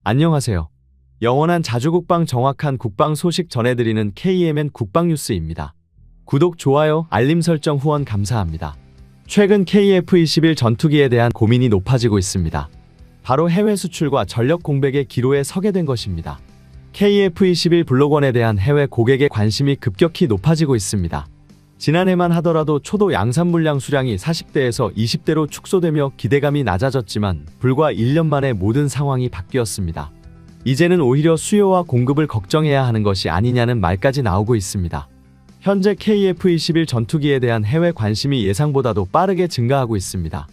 안녕하세요. 영원한 자주국방 정확한 국방 소식 전해드리는 KMN 국방뉴스입니다. 구독, 좋아요, 알림 설정 후원 감사합니다. 최근 KF-21 전투기에 대한 고민이 높아지고 있습니다. 바로 해외 수출과 전력 공백의 기로에 서게 된 것입니다. KF-21 블록원에 대한 해외 고객의 관심이 급격히 높아지고 있습니다. 지난해만 하더라도 초도 양산 물량 수량이 40대에서 20대로 축소되며 기대감이 낮아졌지만 불과 1년 만에 모든 상황이 바뀌었습니다. 이제는 오히려 수요와 공급을 걱정해야 하는 것이 아니냐는 말까지 나오고 있습니다. 현재 KF-21 전투기에 대한 해외 관심이 예상보다도 빠르게 증가하고 있습니다.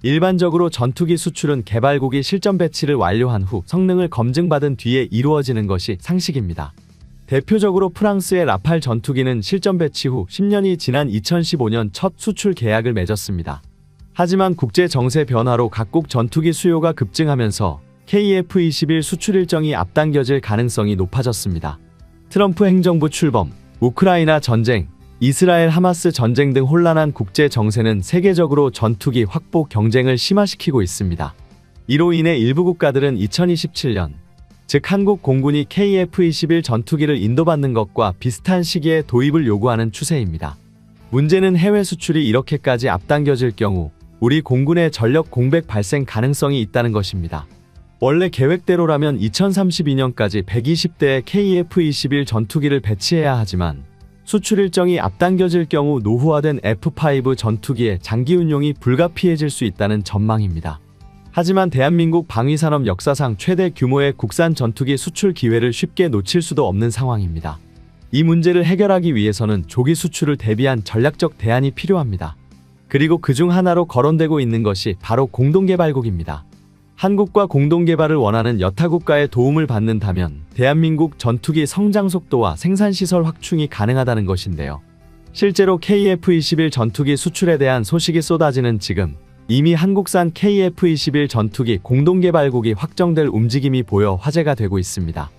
일반적으로 전투기 수출은 개발국이 실전 배치를 완료한 후 성능을 검증받은 뒤에 이루어지는 것이 상식입니다. 대표적으로 프랑스의 라팔 전투기는 실전 배치 후 10년이 지난 2015년 첫 수출 계약을 맺었습니다. 하지만 국제 정세 변화로 각국 전투기 수요가 급증하면서 KF-21 수출 일정이 앞당겨질 가능성이 높아졌습니다. 트럼프 행정부 출범, 우크라이나 전쟁, 이스라엘 하마스 전쟁 등 혼란한 국제 정세는 세계적으로 전투기 확보 경쟁을 심화시키고 있습니다. 이로 인해 일부 국가들은 2027년, 즉 한국 공군이 KF-21 전투기를 인도받는 것과 비슷한 시기에 도입을 요구하는 추세입니다. 문제는 해외 수출이 이렇게까지 앞당겨질 경우 우리 공군의 전력 공백 발생 가능성이 있다는 것입니다. 원래 계획대로라면 2032년까지 120대의 KF-21 전투기를 배치해야 하지만 수출 일정이 앞당겨질 경우 노후화된 F5 전투기의 장기 운용이 불가피해질 수 있다는 전망입니다. 하지만 대한민국 방위산업 역사상 최대 규모의 국산 전투기 수출 기회를 쉽게 놓칠 수도 없는 상황입니다. 이 문제를 해결하기 위해서는 조기 수출을 대비한 전략적 대안이 필요합니다. 그리고 그중 하나로 거론되고 있는 것이 바로 공동개발국입니다. 한국과 공동개발을 원하는 여타 국가의 도움을 받는다면 대한민국 전투기 성장 속도와 생산시설 확충이 가능하다는 것인데요. 실제로 KF-21 전투기 수출에 대한 소식이 쏟아지는 지금 이미 한국산 KF-21 전투기 공동개발국이 확정될 움직임이 보여 화제가 되고 있습니다.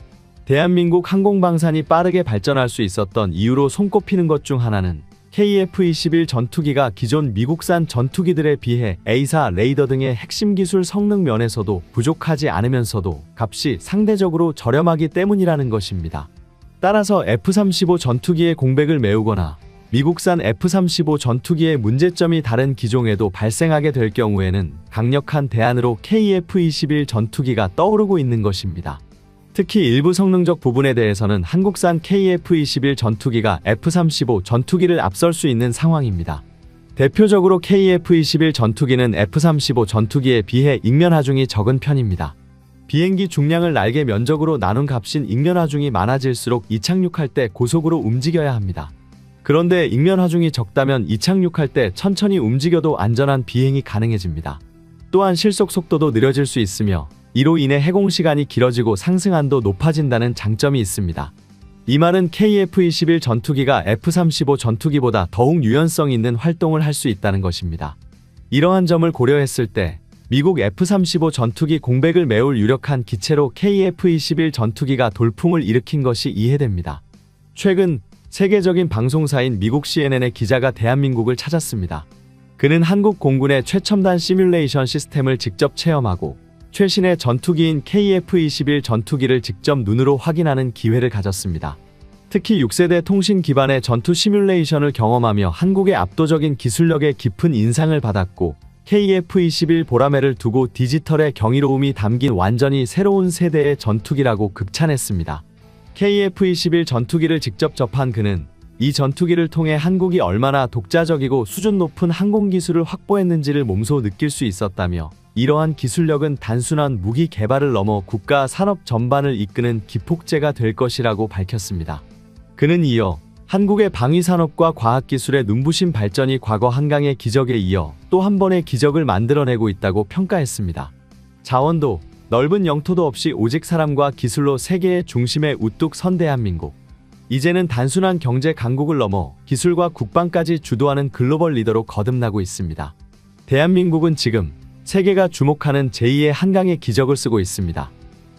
대한민국 항공방산이 빠르게 발전할 수 있었던 이유로 손꼽히는 것 중 하나는 KF-21 전투기가 기존 미국산 전투기들에 비해 A사 레이더 등의 핵심 기술 성능 면에서도 부족하지 않으면서도 값이 상대적으로 저렴하기 때문이라는 것입니다. 따라서 F-35 전투기의 공백을 메우거나 미국산 F-35 전투기의 문제점이 다른 기종에도 발생하게 될 경우에는 강력한 대안으로 KF-21 전투기가 떠오르고 있는 것입니다. 특히 일부 성능적 부분에 대해서는 한국산 KF-21 전투기가 F-35 전투기를 앞설 수 있는 상황입니다. 대표적으로 KF-21 전투기는 F-35 전투기에 비해 ing면 하중이 적은 편입니다. 비행기 중량을 날개 면적으로 나눈 값인 ing면 하중이 많아질수록 이착륙할 때 고속으로 움직여야 합니다. 그런데 ing면 하중이 적다면 이착륙할 때 천천히 움직여도 안전한 비행이 가능해집니다. 또한 실속 속도도 느려질 수 있으며 이로 인해 해공 시간이 길어지고 상승한도 높아진다는 장점이 있습니다. 이 말은 KF-21 전투기가 F-35 전투기보다 더욱 유연성 있는 활동을 할 수 있다는 것입니다. 이러한 점을 고려했을 때 미국 F-35 전투기 공백을 메울 유력한 기체로 KF-21 전투기가 돌풍을 일으킨 것이 이해됩니다. 최근 세계적인 방송사인 미국 CNN의 기자가 대한민국을 찾았습니다. 그는 한국 공군의 최첨단 시뮬레이션 시스템을 직접 체험하고 최신의 전투기인 KF-21 전투기를 직접 눈으로 확인하는 기회를 가졌습니다. 특히 6세대 통신 기반의 전투 시뮬레이션을 경험하며 한국의 압도적인 기술력에 깊은 인상을 받았고 KF-21 보라매를 두고 디지털의 경이로움이 담긴 완전히 새로운 세대의 전투기라고 극찬했습니다. KF-21 전투기를 직접 접한 그는 이 전투기를 통해 한국이 얼마나 독자적이고 수준 높은 항공기술을 확보했는지를 몸소 느낄 수 있었다며 이러한 기술력은 단순한 무기 개발을 넘어 국가 산업 전반을 이끄는 기폭제가 될 것이라고 밝혔습니다. 그는 이어 한국의 방위산업과 과학기술의 눈부신 발전이 과거 한강의 기적에 이어 또 한 번의 기적을 만들어내고 있다고 평가했습니다. 자원도 넓은 영토도 없이 오직 사람과 기술로 세계의 중심에 우뚝 선 대한민국. 이제는 단순한 경제 강국을 넘어 기술과 국방까지 주도하는 글로벌 리더로 거듭나고 있습니다. 대한민국은 지금 세계가 주목하는 제2의 한강의 기적을 쓰고 있습니다.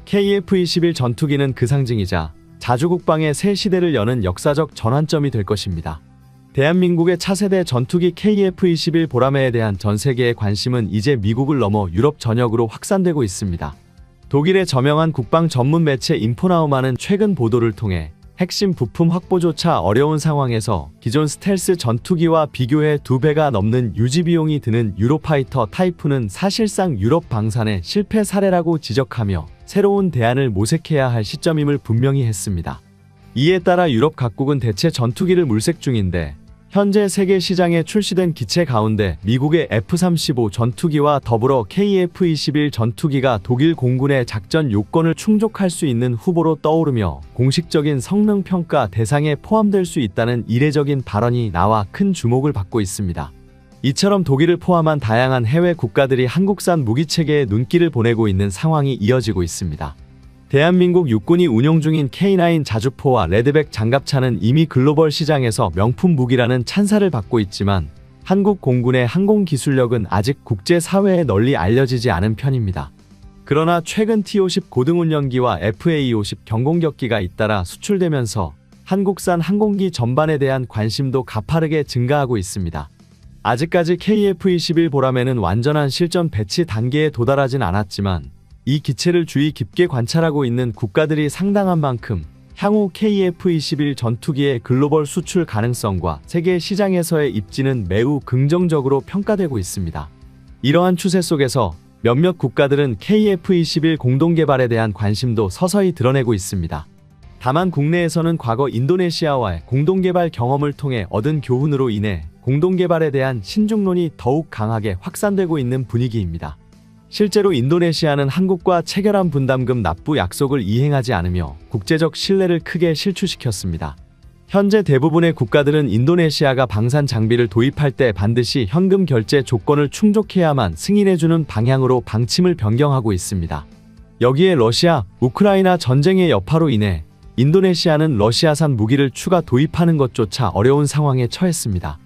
KF-21 전투기는 그 상징이자 자주국방의 새 시대를 여는 역사적 전환점이 될 것입니다. 대한민국의 차세대 전투기 KF-21 보라매에 대한 전 세계의 관심은 이제 미국을 넘어 유럽 전역으로 확산되고 있습니다. 독일의 저명한 국방 전문 매체 인포나우만은 최근 보도를 통해 핵심 부품 확보조차 어려운 상황에서 기존 스텔스 전투기와 비교해 2배가 넘는 유지 비용이 드는 유로파이터 타이푼은 사실상 유럽 방산의 실패 사례라고 지적하며 새로운 대안을 모색해야 할 시점임을 분명히 했습니다. 이에 따라 유럽 각국은 대체 전투기를 물색 중인데 현재 세계 시장에 출시된 기체 가운데 미국의 F-35 전투기와 더불어 KF-21 전투기가 독일 공군의 작전 요건을 충족할 수 있는 후보로 떠오르며 공식적인 성능 평가 대상에 포함될 수 있다는 이례적인 발언이 나와 큰 주목을 받고 있습니다. 이처럼 독일을 포함한 다양한 해외 국가들이 한국산 무기체계에 눈길을 보내고 있는 상황이 이어지고 있습니다. 대한민국 육군이 운용 중인 K9 자주포와 레드백 장갑차는 이미 글로벌 시장에서 명품 무기라는 찬사를 받고 있지만 한국 공군의 항공 기술력은 아직 국제사회에 널리 알려지지 않은 편입니다. 그러나 최근 T-50 고등운영기와 FA-50 경공격기가 잇따라 수출되면서 한국산 항공기 전반에 대한 관심도 가파르게 증가하고 있습니다. 아직까지 KF-21 보람에는 완전한 실전 배치 단계에 도달하진 않았지만 이 기체를 주의 깊게 관찰하고 있는 국가들이 상당한 만큼 향후 KF-21 전투기의 글로벌 수출 가능성과 세계 시장에서의 입지는 매우 긍정적으로 평가되고 있습니다. 이러한 추세 속에서 몇몇 국가들은 KF-21 공동개발에 대한 관심도 서서히 드러내고 있습니다. 다만 국내에서는 과거 인도네시아와의 공동개발 경험을 통해 얻은 교훈으로 인해 공동개발에 대한 신중론이 더욱 강하게 확산되고 있는 분위기입니다. 실제로 인도네시아는 한국과 체결한 분담금 납부 약속을 이행하지 않으며 국제적 신뢰를 크게 실추시켰습니다. 현재 대부분의 국가들은 인도네시아가 방산 장비를 도입할 때 반드시 현금 결제 조건을 충족해야만 승인해주는 방향으로 방침을 변경하고 있습니다. 여기에 러시아, 우크라이나 전쟁의 여파로 인해 인도네시아는 러시아산 무기를 추가 도입하는 것조차 어려운 상황에 처했습니다.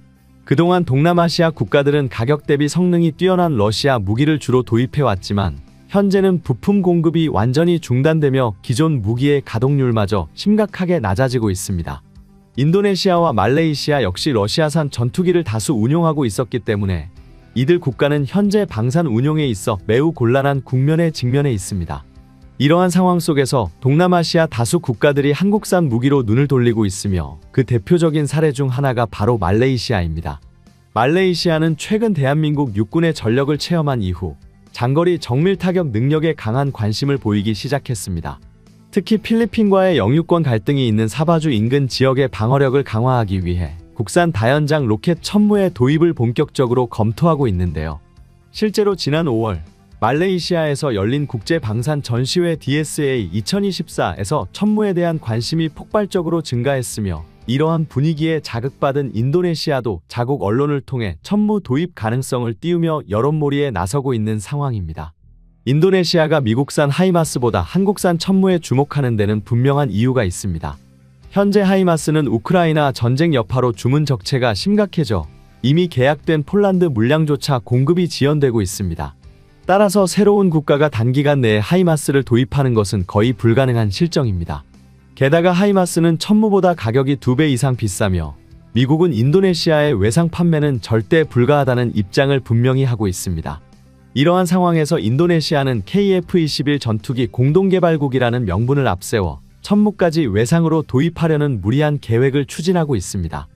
그동안 동남아시아 국가들은 가격 대비 성능이 뛰어난 러시아 무기를 주로 도입해왔지만 현재는 부품 공급이 완전히 중단되며 기존 무기의 가동률마저 심각하게 낮아지고 있습니다. 인도네시아와 말레이시아 역시 러시아산 전투기를 다수 운용하고 있었기 때문에 이들 국가는 현재 방산 운용에 있어 매우 곤란한 국면에 직면해 있습니다. 이러한 상황 속에서 동남아시아 다수 국가들이 한국산 무기로 눈을 돌리고 있으며 그 대표적인 사례 중 하나가 바로 말레이시아입니다. 말레이시아는 최근 대한민국 육군의 전력을 체험한 이후 장거리 정밀 타격 능력에 강한 관심을 보이기 시작했습니다. 특히 필리핀과의 영유권 갈등이 있는 사바주 인근 지역의 방어력을 강화하기 위해 국산 다연장 로켓 천무의 도입을 본격적으로 검토하고 있는데요. 실제로 지난 5월 말레이시아에서 열린 국제방산 전시회 DSA 2024에서 천무에 대한 관심이 폭발적으로 증가했으며 이러한 분위기에 자극받은 인도네시아도 자국 언론을 통해 천무 도입 가능성을 띄우며 여론몰이에 나서고 있는 상황입니다. 인도네시아가 미국산 하이마스보다 한국산 천무에 주목하는 데는 분명한 이유가 있습니다. 현재 하이마스는 우크라이나 전쟁 여파로 주문 적체가 심각해져 이미 계약된 폴란드 물량조차 공급이 지연되고 있습니다. 따라서 새로운 국가가 단기간 내에 하이마스를 도입하는 것은 거의 불가능한 실정입니다. 게다가 하이마스는 천무보다 가격이 2배 이상 비싸며 미국은 인도네시아의 외상 판매는 절대 불가하다는 입장을 분명히 하고 있습니다. 이러한 상황에서 인도네시아는 KF-21 전투기 공동개발국이라는 명분을 앞세워 천무까지 외상으로 도입하려는 무리한 계획을 추진하고 있습니다.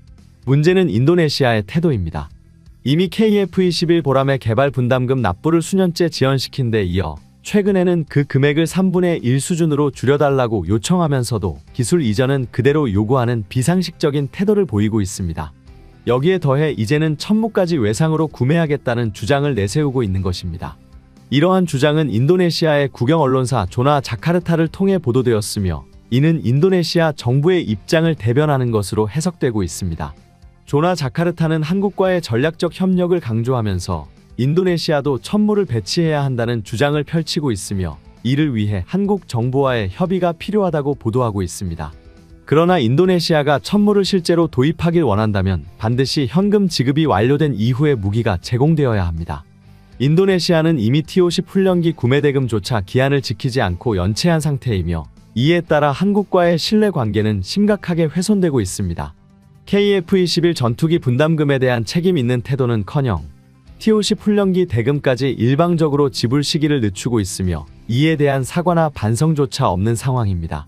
문제는 인도네시아의 태도입니다. 이미 KF-21 보람의 개발 분담금 납부를 수년째 지연시킨 데 이어 최근에는 그 금액을 3분의 1 수준으로 줄여달라고 요청하면서도 기술 이전은 그대로 요구하는 비상식적인 태도를 보이고 있습니다. 여기에 더해 이제는 천무까지 외상으로 구매하겠다는 주장을 내세우고 있는 것입니다. 이러한 주장은 인도네시아의 국영 언론사 조나 자카르타를 통해 보도되었으며 이는 인도네시아 정부의 입장을 대변하는 것으로 해석되고 있습니다. 조나 자카르타는 한국과의 전략적 협력을 강조하면서 인도네시아도 천무를 배치해야 한다는 주장을 펼치고 있으며 이를 위해 한국 정부와의 협의가 필요하다고 보도하고 있습니다. 그러나 인도네시아가 천무를 실제로 도입하길 원한다면 반드시 현금 지급이 완료된 이후의 무기가 제공되어야 합니다. 인도네시아는 이미 T-50 훈련기 구매 대금조차 기한을 지키지 않고 연체한 상태이며 이에 따라 한국과의 신뢰 관계는 심각하게 훼손되고 있습니다. KF-21 전투기 분담금에 대한 책임 있는 태도는커녕 T-50 훈련기 대금까지 일방적으로 지불 시기를 늦추고 있으며 이에 대한 사과나 반성조차 없는 상황입니다.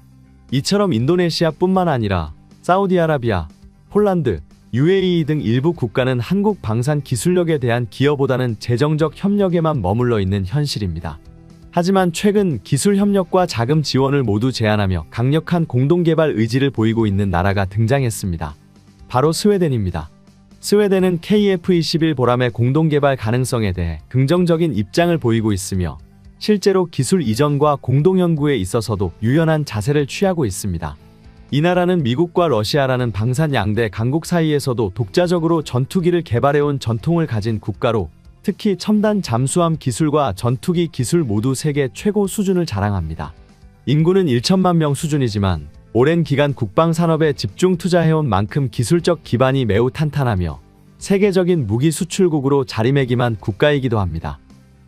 이처럼 인도네시아뿐만 아니라 사우디아라비아, 폴란드, UAE 등 일부 국가는 한국 방산 기술력에 대한 기여보다는 재정적 협력에만 머물러 있는 현실입니다. 하지만 최근 기술 협력과 자금 지원을 모두 제한하며 강력한 공동개발 의지를 보이고 있는 나라가 등장했습니다. 바로 스웨덴입니다. 스웨덴은 KF-21 보람의 공동개발 가능성에 대해 긍정적인 입장을 보이고 있으며 실제로 기술 이전과 공동연구에 있어서도 유연한 자세를 취하고 있습니다. 이 나라는 미국과 러시아라는 방산 양대 강국 사이에서도 독자적으로 전투기를 개발해온 전통을 가진 국가로 특히 첨단 잠수함 기술과 전투기 기술 모두 세계 최고 수준을 자랑합니다. 인구는 1천만 명 수준이지만 오랜 기간 국방산업에 집중 투자해온 만큼 기술적 기반이 매우 탄탄하며 세계적인 무기 수출국으로 자리매김한 국가이기도 합니다.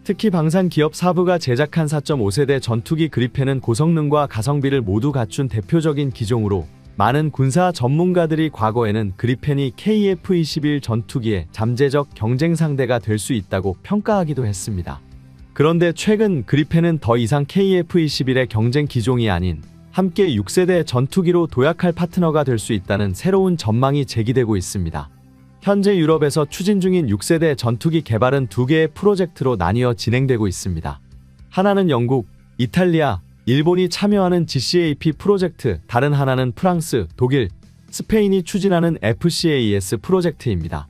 특히 방산기업 사부가 제작한 4.5세대 전투기 그리펜은 고성능과 가성비를 모두 갖춘 대표적인 기종으로 많은 군사 전문가들이 과거에는 그리펜이 KF-21 전투기의 잠재적 경쟁 상대가 될 수 있다고 평가하기도 했습니다. 그런데 최근 그리펜은 더 이상 KF-21의 경쟁 기종이 아닌 함께 6세대 전투기로 도약할 파트너가 될 수 있다는 새로운 전망이 제기되고 있습니다. 현재 유럽에서 추진 중인 6세대 전투기 개발은 2개의 프로젝트로 나뉘어 진행되고 있습니다. 하나는 영국, 이탈리아, 일본이 참여하는 GCAP 프로젝트, 다른 하나는 프랑스, 독일, 스페인이 추진하는 FCAS 프로젝트입니다.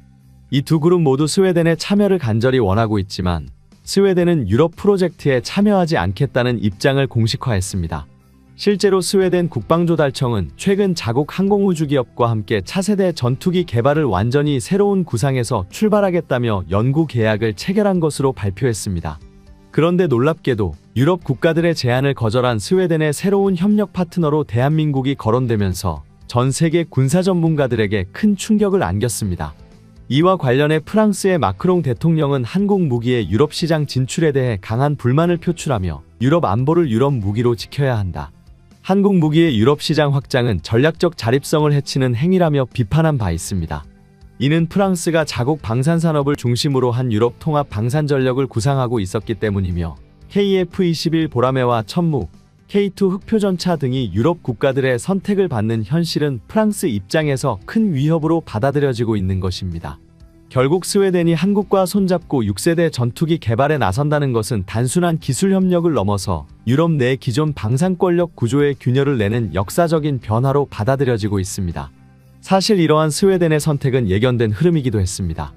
이 두 그룹 모두 스웨덴의 참여를 간절히 원하고 있지만 스웨덴은 유럽 프로젝트에 참여하지 않겠다는 입장을 공식화했습니다. 실제로 스웨덴 국방조달청은 최근 자국 항공우주기업과 함께 차세대 전투기 개발을 완전히 새로운 구상에서 출발하겠다며 연구 계약을 체결한 것으로 발표했습니다. 그런데 놀랍게도 유럽 국가들의 제안을 거절한 스웨덴의 새로운 협력 파트너로 대한민국이 거론되면서 전 세계 군사 전문가들에게 큰 충격을 안겼습니다. 이와 관련해 프랑스의 마크롱 대통령은 한국 무기의 유럽 시장 진출에 대해 강한 불만을 표출하며 유럽 안보를 유럽 무기로 지켜야 한다. 한국 무기의 유럽 시장 확장은 전략적 자립성을 해치는 행위라며 비판한 바 있습니다. 이는 프랑스가 자국 방산산업을 중심으로 한 유럽 통합 방산 전력을 구상하고 있었기 때문이며 KF-21 보라매와 천무, K2 흑표전차 등이 유럽 국가들의 선택을 받는 현실은 프랑스 입장에서 큰 위협으로 받아들여지고 있는 것입니다. 결국 스웨덴이 한국과 손잡고 6세대 전투기 개발에 나선다는 것은 단순한 기술 협력을 넘어서 유럽 내 기존 방산 권력 구조의 균열을 내는 역사적인 변화로 받아들여지고 있습니다. 사실 이러한 스웨덴의 선택은 예견된 흐름이기도 했습니다.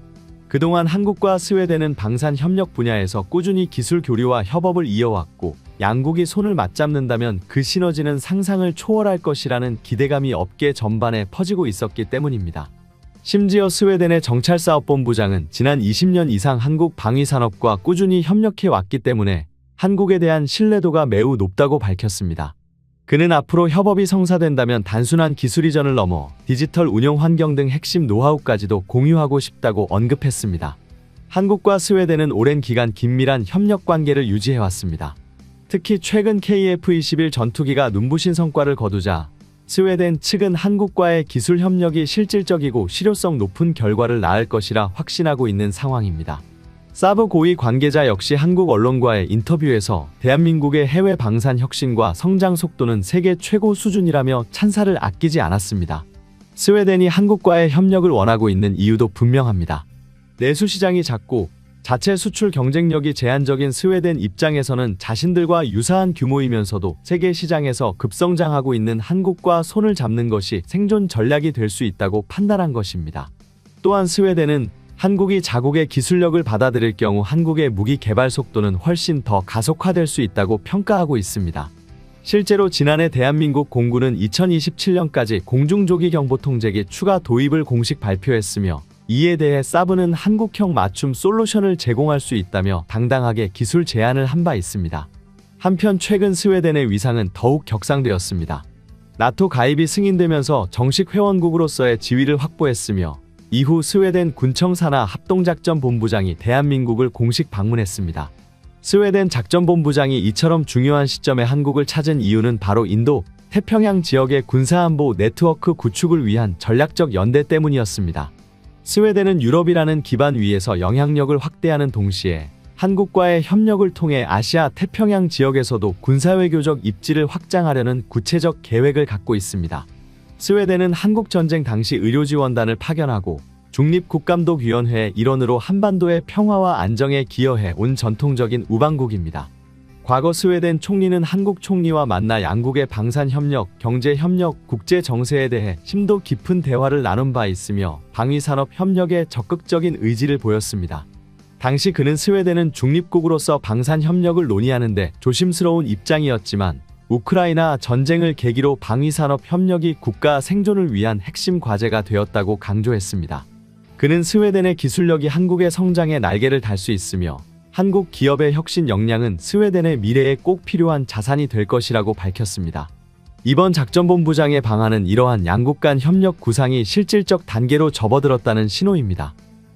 그동안 한국과 스웨덴은 방산 협력 분야에서 꾸준히 기술 교류와 협업을 이어왔고 양국이 손을 맞잡는다면 그 시너지는 상상을 초월할 것이라는 기대감이 업계 전반에 퍼지고 있었기 때문입니다. 심지어 스웨덴의 정찰사업본부장은 지난 20년 이상 한국 방위산업과 꾸준히 협력해 왔기 때문에 한국에 대한 신뢰도가 매우 높다고 밝혔습니다. 그는 앞으로 협업이 성사된다면 단순한 기술 이전을 넘어 디지털 운영 환경 등 핵심 노하우까지도 공유하고 싶다고 언급했습니다. 한국과 스웨덴은 오랜 기간 긴밀한 협력 관계를 유지해왔습니다. 특히 최근 KF-21 전투기가 눈부신 성과를 거두자 스웨덴 측은 한국과의 기술 협력이 실질적이고 실효성 높은 결과를 낳을 것이라 확신하고 있는 상황입니다. 사브 고위 관계자 역시 한국 언론과의 인터뷰에서 대한민국의 해외 방산 혁신과 성장 속도는 세계 최고 수준이라며 찬사를 아끼지 않았습니다. 스웨덴이 한국과의 협력을 원하고 있는 이유도 분명합니다. 내수 시장이 작고 자체 수출 경쟁력이 제한적인 스웨덴 입장에서는 자신들과 유사한 규모이면서도 세계 시장에서 급성장하고 있는 한국과 손을 잡는 것이 생존 전략이 될 수 있다고 판단한 것입니다. 또한 스웨덴은 한국이 자국의 기술력을 받아들일 경우 한국의 무기 개발 속도는 훨씬 더 가속화될 수 있다고 평가하고 있습니다. 실제로 지난해 대한민국 공군은 2027년까지 공중조기경보통제기 추가 도입을 공식 발표했으며 이에 대해 사브는 한국형 맞춤 솔루션을 제공할 수 있다며 당당하게 기술 제안을 한 바 있습니다. 한편 최근 스웨덴의 위상은 더욱 격상되었습니다. 나토 가입이 승인되면서 정식 회원국으로서의 지위를 확보했으며 이후 스웨덴 군청 산하 합동작전본부장이 대한민국을 공식 방문했습니다. 스웨덴 작전본부장이 이처럼 중요한 시점에 한국을 찾은 이유는 바로 인도, 태평양 지역의 군사안보 네트워크 구축을 위한 전략적 연대 때문이었습니다. 스웨덴은 유럽이라는 기반 위에서 영향력을 확대하는 동시에 한국과의 협력을 통해 아시아 태평양 지역에서도 군사외교적 입지를 확장하려는 구체적 계획을 갖고 있습니다. 스웨덴은 한국전쟁 당시 의료지원단을 파견하고 중립국감독위원회의 일원으로 한반도의 평화와 안정에 기여해 온 전통적인 우방국입니다. 과거 스웨덴 총리는 한국 총리와 만나 양국의 방산협력, 경제협력, 국제정세에 대해 심도 깊은 대화를 나눈 바 있으며 방위산업 협력에 적극적인 의지를 보였습니다. 당시 그는 스웨덴은 중립국으로서 방산협력을 논의하는데 조심스러운 입장이었지만 우크라이나 전쟁을 계기로 방위산업 협력이 국가 생존을 위한 핵심 과제가 되었다고 강조했습니다. 그는 스웨덴의 기술력이 한국의 성장에 날개를 달 수 있으며 한국 기업의 혁신 역량은 스웨덴의 미래에 꼭 필요한 자산이 될 것이라고 밝혔습니다. 이번 작전본부장의 방안은 이러한 양국 간 협력 구상이 실질적 단계로 접어들었다는 신호입니다.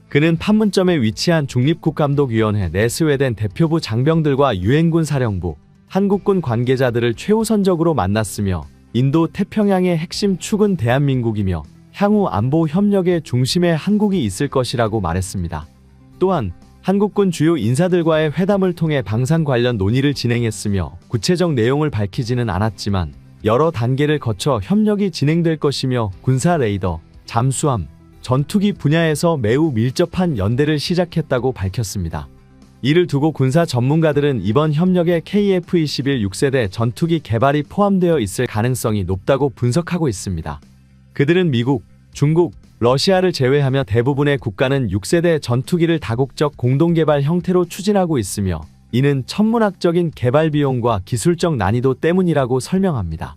그는 판문점에 위치한 중립국감독위원회 내 스웨덴 대표부 장병들과 유엔군 사령부, 한국군 관계자들을 최우선적으로 만났으며 인도 태평양의 핵심 축은 대한민국이며 향후 안보 협력의 중심에 한국이 있을 것이라고 말했습니다. 또한 한국군 주요 인사들과의 회담을 통해 방산 관련 논의를 진행했으며 구체적 내용을 밝히지는 않았지만 여러 단계를 거쳐 협력이 진행될 것이며 군사 레이더, 잠수함, 전투기 분야에서 매우 밀접한 연대를 시작했다고 밝혔습니다. 이를 두고 군사 전문가들은 이번 협력에 KF-21 6세대 전투기 개발이 포함되어 있을 가능성이 높다고 분석하고 있습니다. 그들은 미국, 중국, 러시아를 제외하며 대부분의 국가는 6세대 전투기를 다국적 공동개발 형태로 추진하고 있으며 이는 천문학적인 개발 비용과 기술적 난이도 때문이라고 설명합니다.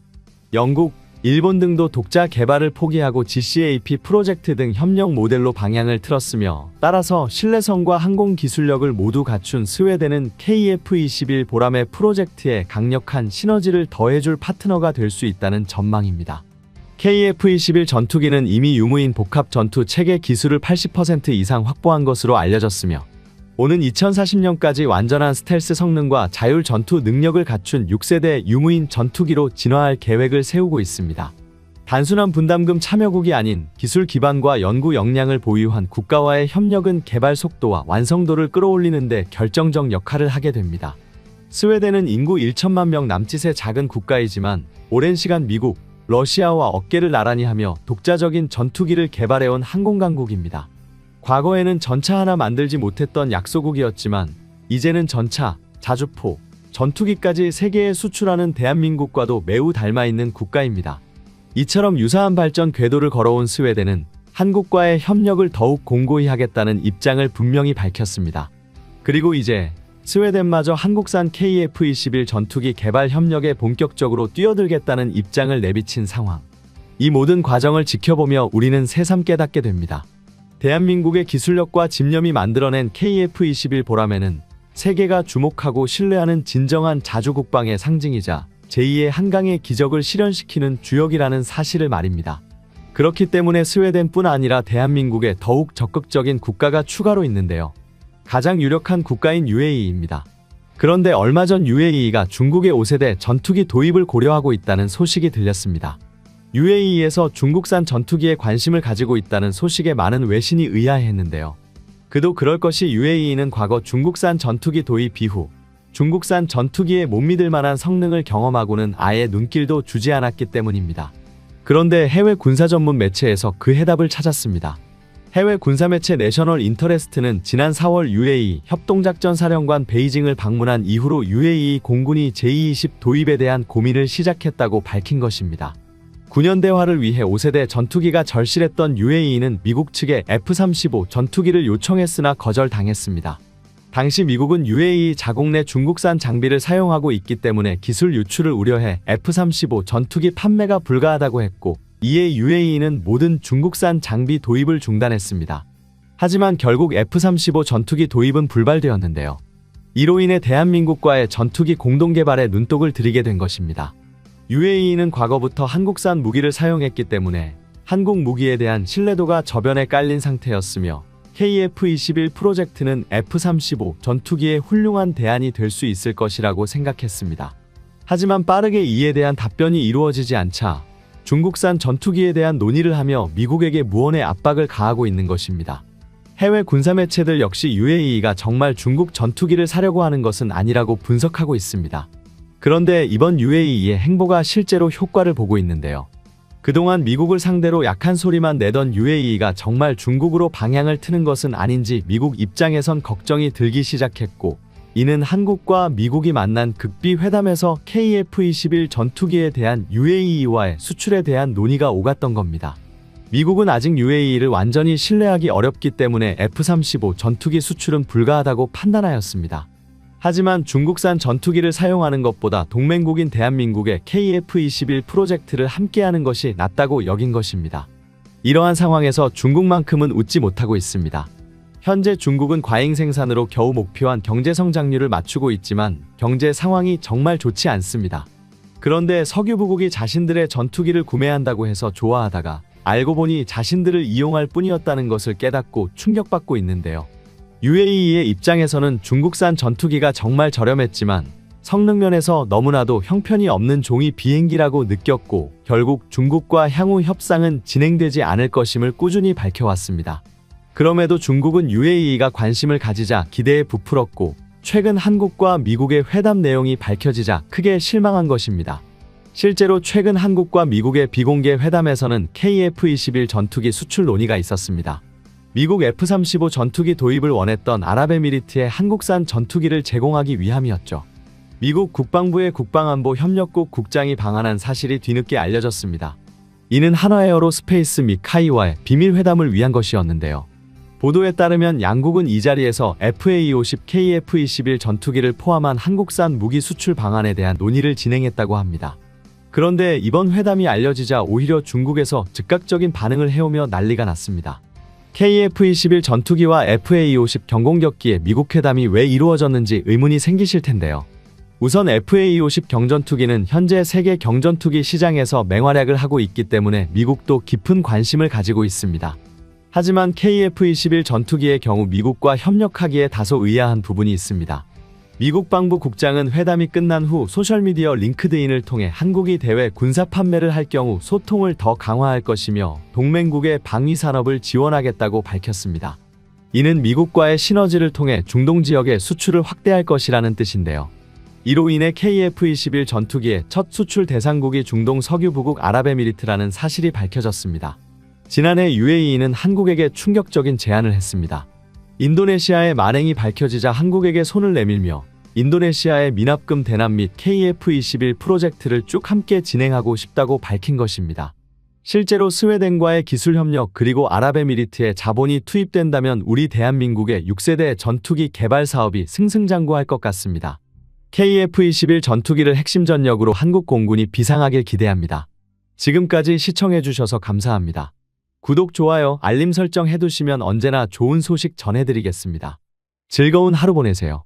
영국, 일본 등도 독자 개발을 포기하고 GCAP 프로젝트 등 협력 모델로 방향을 틀었으며 따라서 신뢰성과 항공 기술력을 모두 갖춘 스웨덴은 KF-21 보람의 프로젝트에 강력한 시너지를 더해줄 파트너가 될 수 있다는 전망입니다. KF-21 전투기는 이미 유무인 복합 전투 체계 기술을 80% 이상 확보한 것으로 알려졌으며 오는 2040년까지 완전한 스텔스 성능과 자율 전투 능력을 갖춘 6세대 유무인 전투기로 진화할 계획을 세우고 있습니다. 단순한 분담금 참여국이 아닌 기술 기반과 연구 역량을 보유한 국가와의 협력은 개발 속도와 완성도를 끌어올리는 데 결정적 역할을 하게 됩니다. 스웨덴은 인구 1천만 명 남짓의 작은 국가이지만 오랜 시간 미국, 러시아와 어깨를 나란히 하며 독자적인 전투기를 개발해온 항공강국입니다. 과거에는 전차 하나 만들지 못했던 약소국이었지만 이제는 전차, 자주포, 전투기까지 세계에 수출하는 대한민국과도 매우 닮아있는 국가입니다. 이처럼 유사한 발전 궤도를 걸어온 스웨덴은 한국과의 협력을 더욱 공고히 하겠다는 입장을 분명히 밝혔습니다. 그리고 이제 스웨덴마저 한국산 KF-21 전투기 개발 협력에 본격적으로 뛰어들겠다는 입장을 내비친 상황. 이 모든 과정을 지켜보며 우리는 새삼 깨닫게 됩니다. 대한민국의 기술력과 집념이 만들어낸 KF-21 보람에는 세계가 주목하고 신뢰하는 진정한 자주국방의 상징이자 제2의 한강의 기적을 실현시키는 주역이라는 사실을 말입니다. 그렇기 때문에 스웨덴뿐 아니라 대한민국에 더욱 적극적인 국가가 추가로 있는데요. 가장 유력한 국가인 UAE입니다. 그런데 얼마 전 UAE가 중국의 5세대 전투기 도입을 고려하고 있다는 소식이 들렸습니다. UAE에서 중국산 전투기에 관심을 가지고 있다는 소식에 많은 외신이 의아해했는데요. 그도 그럴 것이 UAE는 과거 중국산 전투기 도입 이후 중국산 전투기에 못 믿을 만한 성능을 경험하고는 아예 눈길도 주지 않았기 때문입니다. 그런데 해외 군사 전문 매체에서 그 해답을 찾았습니다. 해외 군사매체 내셔널 인터레스트는 지난 4월 UAE 협동작전사령관 베이징을 방문한 이후로 UAE 공군이 J-20 도입에 대한 고민을 시작했다고 밝힌 것입니다. 9년 대화를 위해 5세대 전투기가 절실했던 UAE는 미국 측에 F-35 전투기를 요청했으나 거절당했습니다. 당시 미국은 UAE 자국 내 중국산 장비를 사용하고 있기 때문에 기술 유출을 우려해 F-35 전투기 판매가 불가하다고 했고 이에 UAE는 모든 중국산 장비 도입을 중단했습니다. 하지만 결국 F-35 전투기 도입은 불발되었는데요. 이로 인해 대한민국과의 전투기 공동개발에 눈독을 들이게 된 것입니다. UAE는 과거부터 한국산 무기를 사용했기 때문에 한국 무기에 대한 신뢰도가 저변에 깔린 상태였으며 KF-21 프로젝트는 F-35 전투기의 훌륭한 대안이 될 수 있을 것이라고 생각했습니다. 하지만 빠르게 이에 대한 답변이 이루어지지 않자 중국산 전투기에 대한 논의를 하며 미국에게 무언의 압박을 가하고 있는 것입니다. 해외 군사 매체들 역시 UAE가 정말 중국 전투기를 사려고 하는 것은 아니라고 분석하고 있습니다. 그런데 이번 UAE의 행보가 실제로 효과를 보고 있는데요. 그동안 미국을 상대로 약한 소리만 내던 UAE가 정말 중국으로 방향을 트는 것은 아닌지 미국 입장에선 걱정이 들기 시작했고, 이는 한국과 미국이 만난 극비 회담에서 KF-21 전투기에 대한 UAE와의 수출에 대한 논의가 오갔던 겁니다. 미국은 아직 UAE를 완전히 신뢰하기 어렵기 때문에 F-35 전투기 수출은 불가하다고 판단하였습니다. 하지만 중국산 전투기를 사용하는 것보다 동맹국인 대한민국의 KF-21 프로젝트를 함께하는 것이 낫다고 여긴 것입니다. 이러한 상황에서 중국만큼은 웃지 못하고 있습니다. 현재 중국은 과잉 생산으로 겨우 목표한 경제성장률을 맞추고 있지만 경제 상황이 정말 좋지 않습니다. 그런데 석유부국이 자신들의 전투기를 구매한다고 해서 좋아하다가 알고 보니 자신들을 이용할 뿐이었다는 것을 깨닫고 충격받고 있는데요. UAE의 입장에서는 중국산 전투기가 정말 저렴했지만 성능면에서 너무나도 형편이 없는 종이 비행기라고 느꼈고 결국 중국과 향후 협상은 진행되지 않을 것임을 꾸준히 밝혀왔습니다. 그럼에도 중국은 UAE가 관심을 가지자 기대에 부풀었고 최근 한국과 미국의 회담 내용이 밝혀지자 크게 실망한 것입니다. 실제로 최근 한국과 미국의 비공개 회담에서는 KF-21 전투기 수출 논의가 있었습니다. 미국 F-35 전투기 도입을 원했던 아랍에미리트에 한국산 전투기를 제공하기 위함이었죠. 미국 국방부의 국방안보 협력국 국장이 방한한 사실이 뒤늦게 알려졌습니다. 이는 한화에어로스페이스 및 카이와의 비밀 회담을 위한 것이었는데요. 보도에 따르면 양국은 이 자리에서 FA-50 KF-21 전투기를 포함한 한국산 무기 수출 방안에 대한 논의를 진행했다고 합니다. 그런데 이번 회담이 알려지자 오히려 중국에서 즉각적인 반응을 해오며 난리가 났습니다. KF-21 전투기와 FA-50 경공격기의 미국 회담이 왜 이루어졌는지 의문이 생기실 텐데요. 우선 FA-50 경전투기는 현재 세계 경전투기 시장에서 맹활약을 하고 있기 때문에 미국도 깊은 관심을 가지고 있습니다. 하지만 KF-21 전투기의 경우 미국과 협력하기에 다소 의아한 부분이 있습니다. 미국 방부 국장은 회담이 끝난 후 소셜미디어 링크드인을 통해 한국이 대외 군사 판매를 할 경우 소통을 더 강화할 것이며 동맹국의 방위 산업을 지원하겠다고 밝혔습니다. 이는 미국과의 시너지를 통해 중동 지역의 수출을 확대할 것이라는 뜻인데요. 이로 인해 KF-21 전투기의 첫 수출 대상국이 중동 석유부국 아랍에미리트라는 사실이 밝혀졌습니다. 지난해 UAE는 한국에게 충격적인 제안을 했습니다. 인도네시아의 만행이 밝혀지자 한국에게 손을 내밀며 인도네시아의 미납금 대납 및 KF-21 프로젝트를 쭉 함께 진행하고 싶다고 밝힌 것입니다. 실제로 스웨덴과의 기술협력 그리고 아랍에미리트의 자본이 투입된다면 우리 대한민국의 6세대 전투기 개발 사업이 승승장구할 것 같습니다. KF-21 전투기를 핵심 전력으로 한국 공군이 비상하길 기대합니다. 지금까지 시청해주셔서 감사합니다. 구독, 좋아요, 알림 설정 해두시면 언제나 좋은 소식 전해드리겠습니다. 즐거운 하루 보내세요.